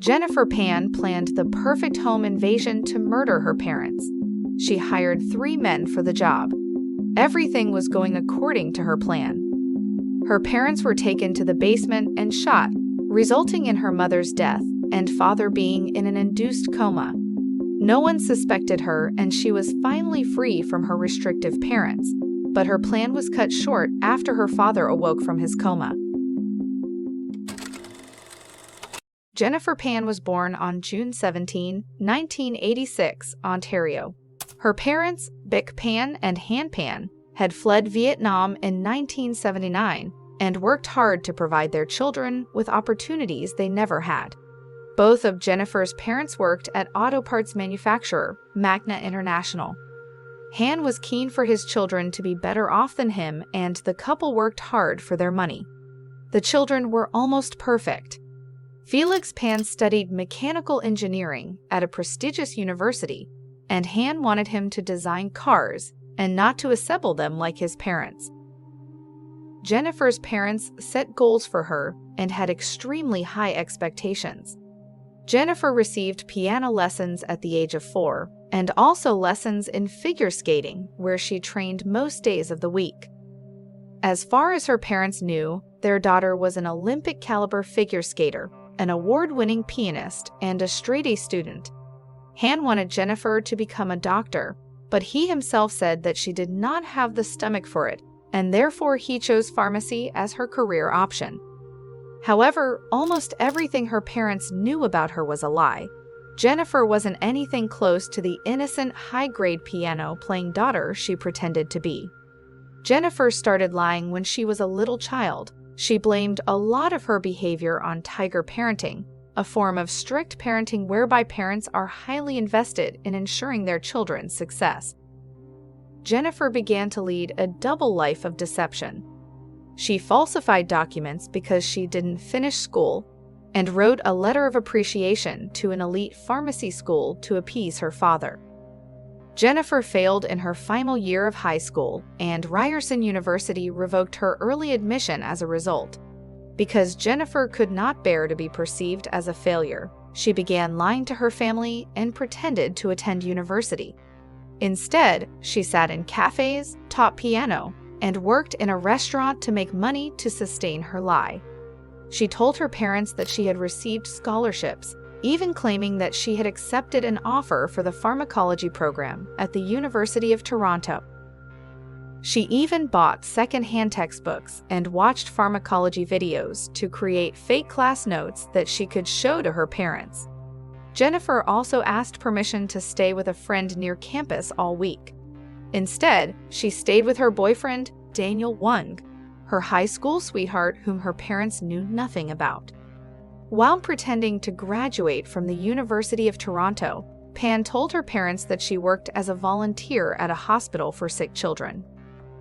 Jennifer Pan planned the perfect home invasion to murder her parents. She hired 3 men for the job. Everything was going according to her plan. Her parents were taken to the basement and shot, resulting in her mother's death and father being in an induced coma. No one suspected her, and she was finally free from her restrictive parents, but her plan was cut short after her father awoke from his coma. Jennifer Pan was born on June 17, 1986, Ontario. Her parents, Bic Pan and Han Pan, had fled Vietnam in 1979 and worked hard to provide their children with opportunities they never had. Both of Jennifer's parents worked at auto parts manufacturer Magna International. Han was keen for his children to be better off than him, and the couple worked hard for their money. The children were almost perfect. Felix Pan studied mechanical engineering at a prestigious university, and Han wanted him to design cars and not to assemble them like his parents. Jennifer's parents set goals for her and had extremely high expectations. Jennifer received piano lessons at the age of 4 and also lessons in figure skating, where she trained most days of the week. As far as her parents knew, their daughter was an Olympic-caliber figure skater, an award-winning pianist, and a straight-A student. Han wanted Jennifer to become a doctor, but he himself said that she did not have the stomach for it, and therefore he chose pharmacy as her career option. However, almost everything her parents knew about her was a lie. Jennifer wasn't anything close to the innocent, high-grade piano-playing daughter she pretended to be. Jennifer started lying when she was a little child. She blamed a lot of her behavior on tiger parenting, a form of strict parenting whereby parents are highly invested in ensuring their children's success. Jennifer began to lead a double life of deception. She falsified documents because she didn't finish school and wrote a letter of appreciation to an elite pharmacy school to appease her father. Jennifer failed in her final year of high school, and Ryerson University revoked her early admission as a result. Because Jennifer could not bear to be perceived as a failure, she began lying to her family and pretended to attend university. Instead, she sat in cafes, taught piano, and worked in a restaurant to make money to sustain her lie. She told her parents that she had received scholarships, even claiming that she had accepted an offer for the pharmacology program at the University of Toronto. She even bought second-hand textbooks and watched pharmacology videos to create fake class notes that she could show to her parents. Jennifer also asked permission to stay with a friend near campus all week. Instead, she stayed with her boyfriend, Daniel Wang, her high school sweetheart whom her parents knew nothing about. While pretending to graduate from the University of Toronto, Pan told her parents that she worked as a volunteer at a hospital for sick children.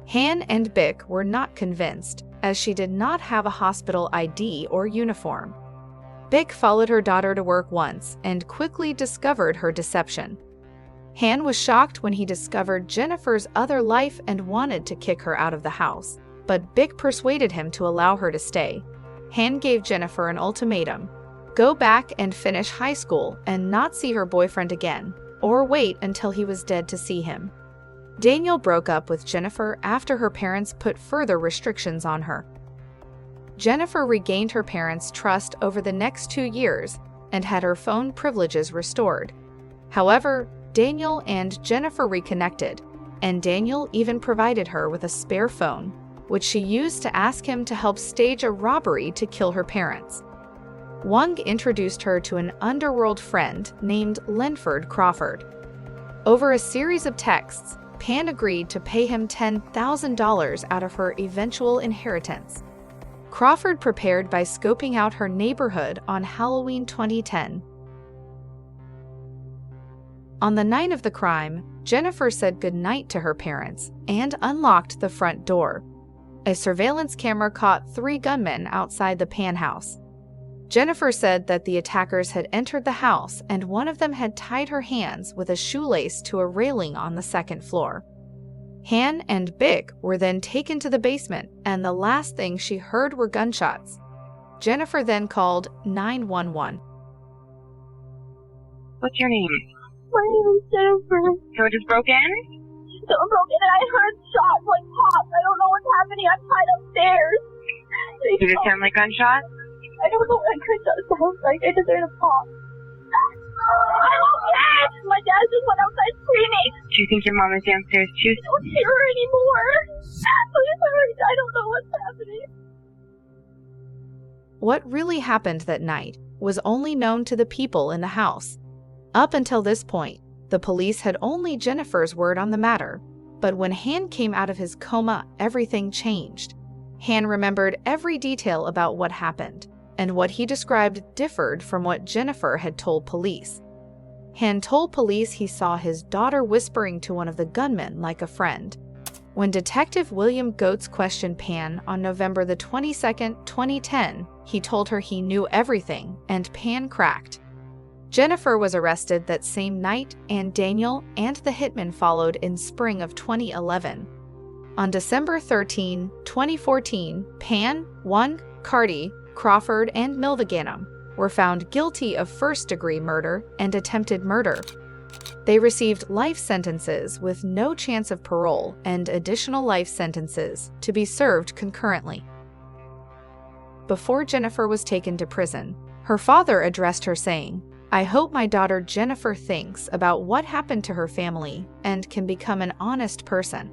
Han and Bic were not convinced, as she did not have a hospital ID or uniform. Bic followed her daughter to work once and quickly discovered her deception. Han was shocked when he discovered Jennifer's other life and wanted to kick her out of the house, but Bic persuaded him to allow her to stay. Han gave Jennifer an ultimatum: go back and finish high school and not see her boyfriend again, or wait until he was dead to see him. Daniel broke up with Jennifer after her parents put further restrictions on her. Jennifer regained her parents' trust over the next 2 years and had her phone privileges restored. However, Daniel and Jennifer reconnected, and Daniel even provided her with a spare phone, which she used to ask him to help stage a robbery to kill her parents. Wang introduced her to an underworld friend named Lenford Crawford. Over a series of texts, Pan agreed to pay him $10,000 out of her eventual inheritance. Crawford prepared by scoping out her neighborhood on Halloween 2010. On the night of the crime, Jennifer said goodnight to her parents and unlocked the front door. A surveillance camera caught 3 gunmen outside the Pan house. Jennifer said that the attackers had entered the house and one of them had tied her hands with a shoelace to a railing on the 2nd floor. Han and Bic were then taken to the basement, and the last thing she heard were gunshots. Jennifer then called 911. What's your name? My name is Jennifer. Someone just broke in? Someone broke in and I heard shots like pops. I don't know what's happening. I'm tied upstairs. Did it sound like gunshots? I don't know what gunshots sound like. I just heard a pop. I'm okay! My dad just went outside screaming. Do you think your mom is downstairs too? I don't hear her anymore. I don't know what's happening. What really happened that night was only known to the people in the house. Up until this point, the police had only Jennifer's word on the matter, but when Han came out of his coma, everything changed. Han remembered every detail about what happened, and what he described differed from what Jennifer had told police. Han told police he saw his daughter whispering to one of the gunmen like a friend. When Detective William Goetz questioned Pan on November the 22nd, 2010, he told her he knew everything, and Pan cracked. Jennifer was arrested that same night, and Daniel and the hitman followed in spring of 2011. On December 13, 2014, Pan, Carty, Crawford, and Milviganum were found guilty of first-degree murder and attempted murder. They received life sentences with no chance of parole and additional life sentences to be served concurrently. Before Jennifer was taken to prison, her father addressed her saying, "I hope my daughter Jennifer thinks about what happened to her family and can become an honest person."